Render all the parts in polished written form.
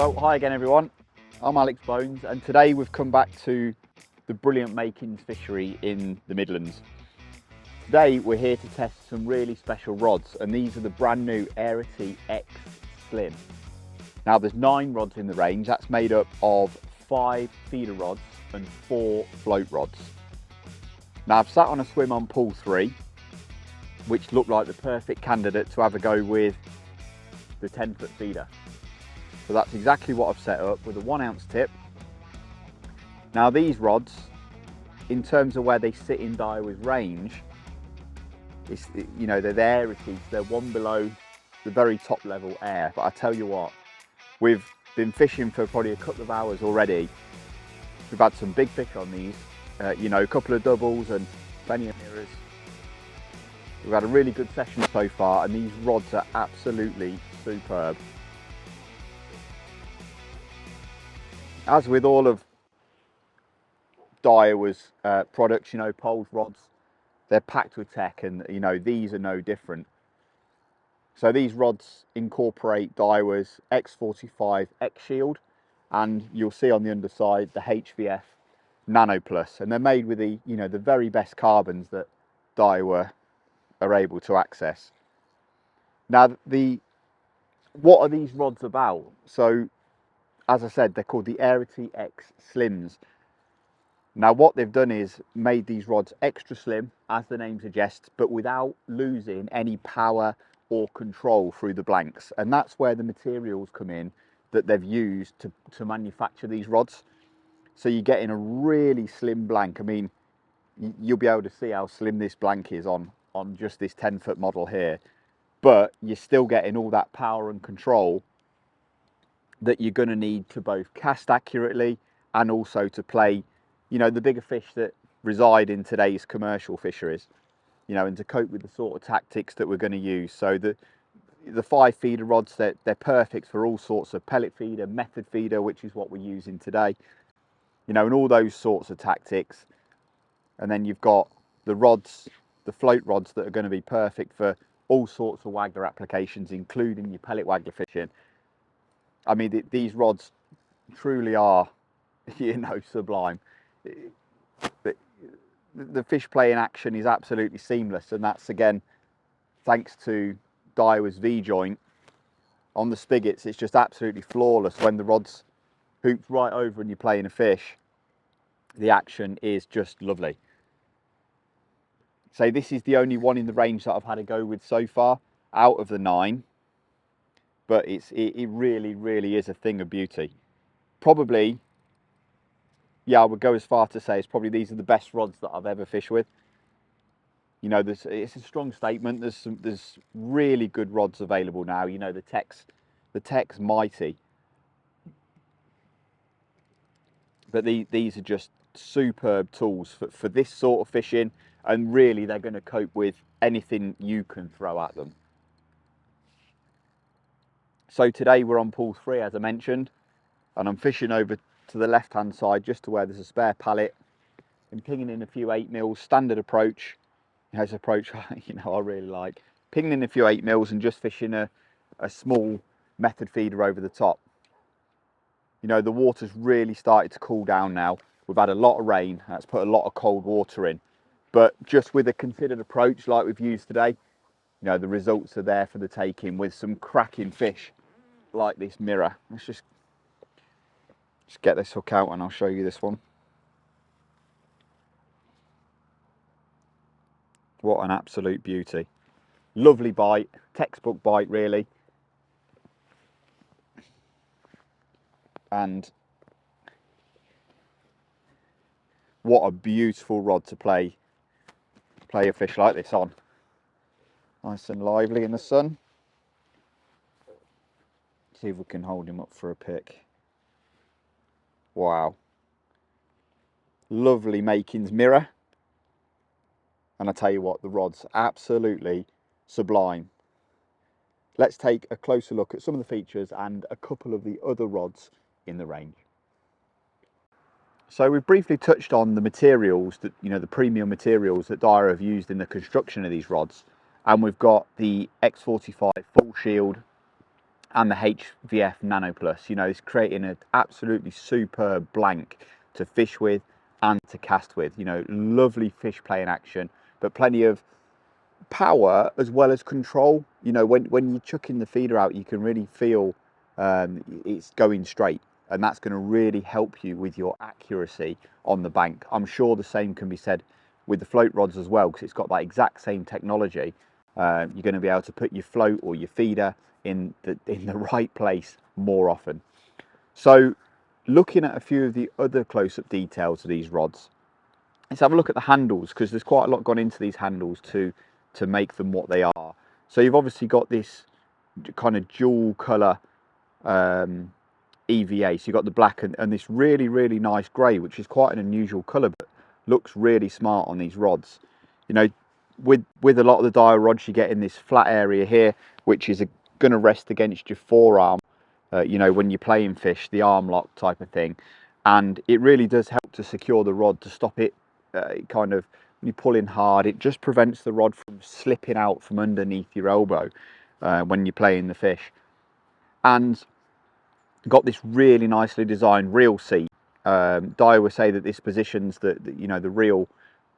Well, hi again everyone, I'm Alex Bones and today we've come back to the brilliant Makins fishery in the Midlands. Today we're here to test some really special rods, and these are the brand new Airity X-Slim. Now there's 9 rods in the range. That's made up of 5 feeder rods and 4 float rods. Now I've sat on a swim on pool 3, which looked like the perfect candidate to have a go with the 10-foot feeder. So that's exactly what I've set up with a 1 ounce tip. Now these rods, in terms of where they sit in Daiwa's range, they're the Airities, they're one below the very top level air. But I tell you what, we've been fishing for probably a couple of hours already. We've had some big fish on these, a couple of doubles and plenty of mirrors. We've had a really good session so far, and these rods are absolutely superb. As with all of Daiwa's products, poles, rods, they're packed with tech, and these are no different. So these rods incorporate Daiwa's X45 X Shield, and you'll see on the underside the HVF Nano Plus, and they're made with the the very best carbons that Daiwa are able to access. Now what are these rods about? So as I said, they're called the Airity X-Slims. Now what they've done is made these rods extra slim, as the name suggests, but without losing any power or control through the blanks. And that's where the materials come in that they've used to manufacture these rods. So you're getting a really slim blank. I mean, you'll be able to see how slim this blank is on just this 10-foot model here. But you're still getting all that power and control that you're going to need to both cast accurately and also to play the bigger fish that reside in today's commercial fisheries, and to cope with the sort of tactics that we're going to use. So the 5 feeder rods, they're perfect for all sorts of pellet feeder, method feeder, which is what we're using today, and all those sorts of tactics. And then you've got the rods, the float rods, that are going to be perfect for all sorts of waggler applications, including your pellet waggler fishing. I mean, these rods truly are, sublime. The fish play in action is absolutely seamless, and that's again thanks to Daiwa's V-joint on the spigots. It's just absolutely flawless. When the rod's hooped right over and you're playing a fish, the action is just lovely. So this is the only one in the range that I've had a go with so far out of the 9. But it really is a thing of beauty. Probably, yeah, I would go as far to say these are the best rods that I've ever fished with. It's a strong statement. There's really good rods available now. The tech's mighty, but these are just superb tools for this sort of fishing, and really they're going to cope with anything you can throw at them. So today we're on pool 3, as I mentioned, and I'm fishing over to the left hand side just to where there's a spare pallet and pinging in a few 8mm standard approach. It's an approach I really like. Pinging in a few 8mm and just fishing a small method feeder over the top. The water's really started to cool down now. We've had a lot of rain, that's put a lot of cold water in, but just with a considered approach like we've used today, the results are there for the taking with some cracking fish like this mirror. Let's just get this hook out and I'll show you this one. What an absolute beauty. Lovely bite, textbook bite really. And what a beautiful rod to play a fish like this on. Nice and lively in the sun. See if we can hold him up for a pick. Wow. Lovely Makins mirror. And I tell you what, the rod's absolutely sublime. Let's take a closer look at some of the features and a couple of the other rods in the range. So we've briefly touched on the materials that, the premium materials that Daiwa have used in the construction of these rods. And we've got the X45 full shield and the HVF Nano Plus. You know, it's creating an absolutely superb blank to fish with and to cast with. You know, lovely fish playing action, but plenty of power as well as control. You know, when you're chucking the feeder out, you can really feel it's going straight, and that's going to really help you with your accuracy on the bank. I'm sure the same can be said with the float rods as well, because it's got that exact same technology. You're going to be able to put your float or your feeder in the right place more often. So looking at a few of the other close-up details of these rods, let's have a look at the handles, because there's quite a lot gone into these handles to make them what they are. So you've obviously got this kind of dual colour EVA, so you've got the black and this really nice grey, which is quite an unusual colour, but looks really smart on these rods. You know, with a lot of the Daiwa rods, you get in this flat area here, which is going to rest against your forearm, you know, when you're playing fish, the arm lock type of thing, and it really does help to secure the rod, to stop it kind of, when you pull in hard, it just prevents the rod from slipping out from underneath your elbow when you're playing the fish. And got this really nicely designed reel seat. Daiwa say that this positions you know, the reel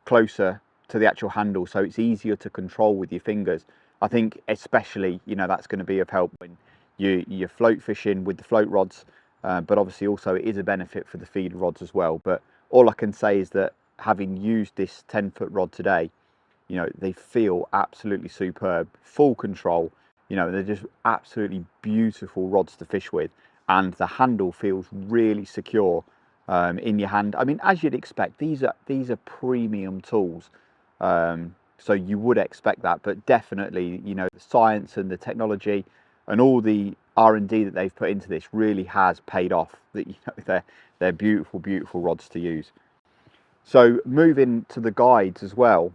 closer to the actual handle, so it's easier to control with your fingers. I think especially, you know, that's going to be of help when you're float fishing with the float rods, but obviously also it is a benefit for the feeder rods as well. But all I can say is that having used this 10-foot rod today, you know, they feel absolutely superb, full control. You know, they're just absolutely beautiful rods to fish with, and the handle feels really secure in your hand. I mean, as you'd expect, these are premium tools, so you would expect that. But definitely, you know, the science and the technology and all the R&D that they've put into this really has paid off. That, you know, they're beautiful rods to use. So moving to the guides as well,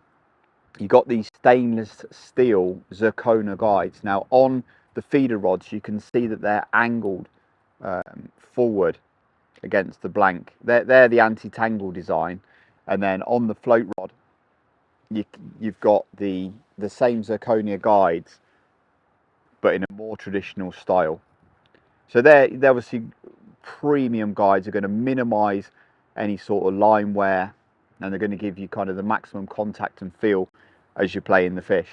you got these stainless steel zirconia guides. Now on the feeder rods, you can see that they're angled forward against the blank. They're the anti-tangle design, and then on the float rod, you've got the same zirconia guides, but in a more traditional style. So they're obviously premium guides, are going to minimise any sort of line wear, and they're going to give you kind of the maximum contact and feel as you're playing the fish.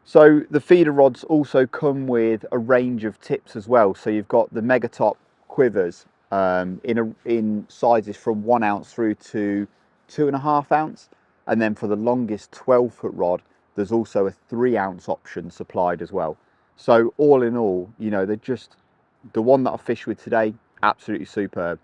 So the feeder rods also come with a range of tips as well. So you've got the mega top quivers in sizes from 1 ounce through to 2.5 ounce, and then for the longest 12-foot rod, there's also a 3 ounce option supplied as well. So all in all, you know, they're just, the one that I fished with today, absolutely superb.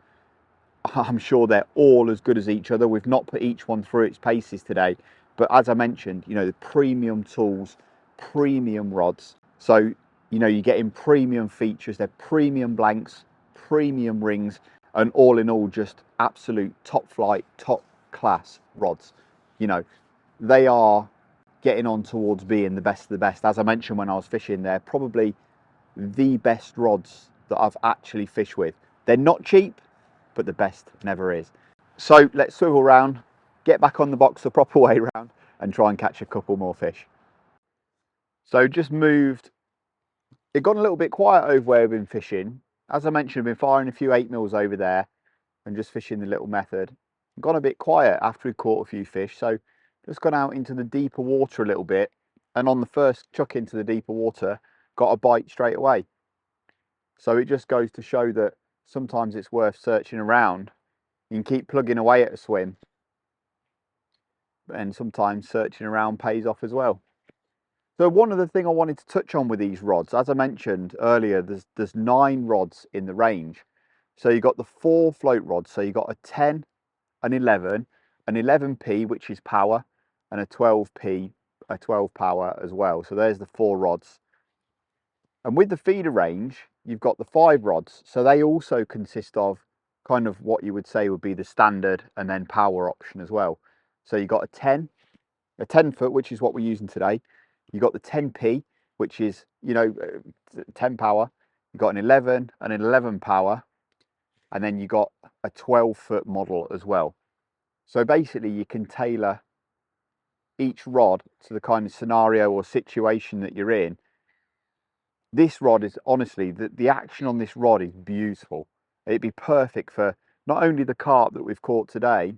I'm sure they're all as good as each other. We've not put each one through its paces today, but as I mentioned, you know, the premium tools, premium rods. So, you know, you're getting premium features, they're premium blanks, premium rings, and all in all, just absolute top flight, top class rods. You know, they are getting on towards being the best of the best. As I mentioned when I was fishing, they're probably the best rods that I've actually fished with. They're not cheap, but the best never is. So let's swivel around, get back on the box the proper way around, and try and catch a couple more fish. So just moved, it got a little bit quiet over where we've been fishing. As I mentioned, I've been firing a few 8mm over there and just fishing the little method. Gone a bit quiet after we caught a few fish, so just gone out into the deeper water a little bit, and on the first chuck into the deeper water, got a bite straight away. So it just goes to show that sometimes it's worth searching around. You can keep plugging away at a swim, and sometimes searching around pays off as well. So one other thing I wanted to touch on with these rods, as I mentioned earlier, there's 9 rods in the range. So you've got the 4 float rods, so you've got a 10, an 11, an 11p, which is power, and a 12p, a 12 power as well. So there's the 4 rods. And with the feeder range, you've got the 5 rods. So they also consist of kind of what you would say would be the standard and then power option as well. So you've got a 10 foot, which is what we're using today. You've got the 10p, which is, you know, 10 power. You've got an 11 and an 11 power. And then you got a 12-foot model as well. So basically you can tailor each rod to the kind of scenario or situation that you're in This rod is honestly, the action on this rod is beautiful. It'd be perfect for not only the carp that we've caught today,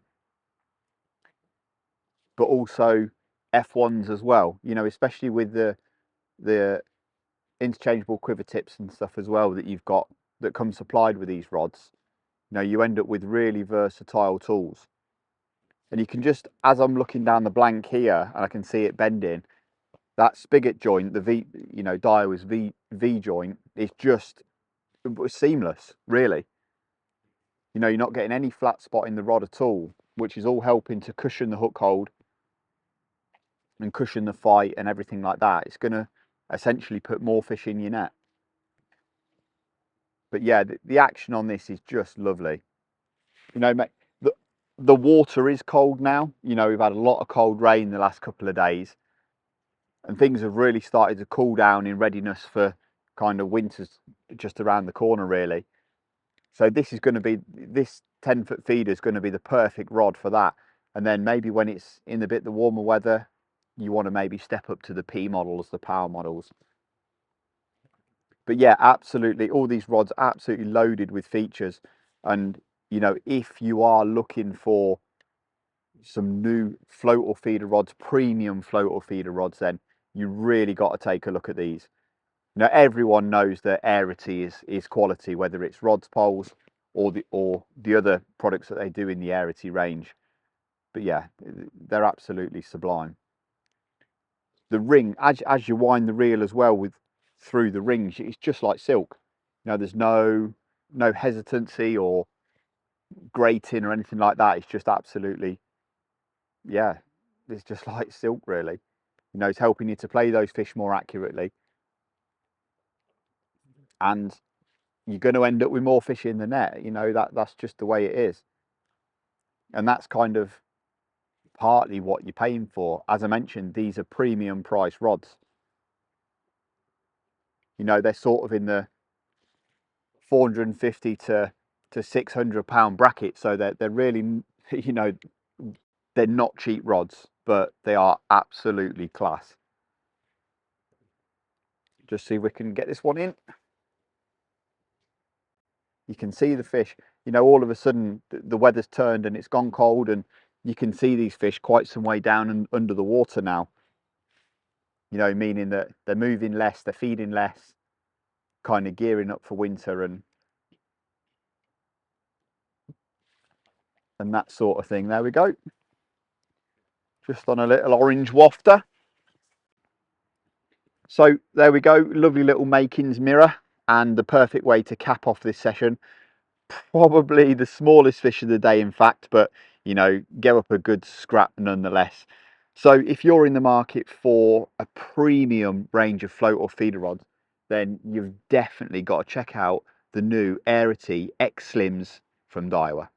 but also F1s as well, you know, especially with the interchangeable quiver tips and stuff as well that you've got that come supplied with these rods. You know, you end up with really versatile tools. And you can just, as I'm looking down the blank here and I can see it bending, that spigot joint, the V, you know, Daiwa's V joint, is just seamless, really. You know, you're not getting any flat spot in the rod at all, which is all helping to cushion the hook hold and cushion the fight and everything like that. It's going to essentially put more fish in your net. But yeah, the action on this is just lovely. You know, mate, the water is cold now. You know, we've had a lot of cold rain the last couple of days, and things have really started to cool down in readiness for kind of winter's just around the corner, really. So this is going to be, this 10-foot feeder is going to be the perfect rod for that. And then maybe when it's in a bit the warmer weather, you want to maybe step up to the P models, the power models. But yeah, absolutely, all these rods absolutely loaded with features. And you know, if you are looking for some new float or feeder rods, premium float or feeder rods, then you really got to take a look at these. You know, everyone knows that Airiity is quality, whether it's rods, poles, or the other products that they do in the Airiity range. But yeah, they're absolutely sublime. The ring, as you wind the reel as well with through the rings, it's just like silk. You know, there's no hesitancy or grating or anything like that. It's just absolutely, yeah, it's just like silk, really. You know, it's helping you to play those fish more accurately, and you're going to end up with more fish in the net. You know, that's just the way it is, and that's kind of partly what you're paying for. As I mentioned, these are premium price rods. You know, they're sort of in the 450 to £600 bracket, so they're really, you know, they're not cheap rods, but they are absolutely class. Just see if we can get this one in. You can see the fish, you know, all of a sudden the weather's turned and it's gone cold, and you can see these fish quite some way down and under the water now. You know, meaning that they're moving less, they're feeding less, kind of gearing up for winter and that sort of thing. There we go. Just on a little orange wafter. So there we go, lovely little makings mirror, and the perfect way to cap off this session. Probably the smallest fish of the day, in fact, but you know, get up a good scrap nonetheless. So if you're in the market for a premium range of float or feeder rods, then you've definitely got to check out the new Airity X-Slims from Daiwa.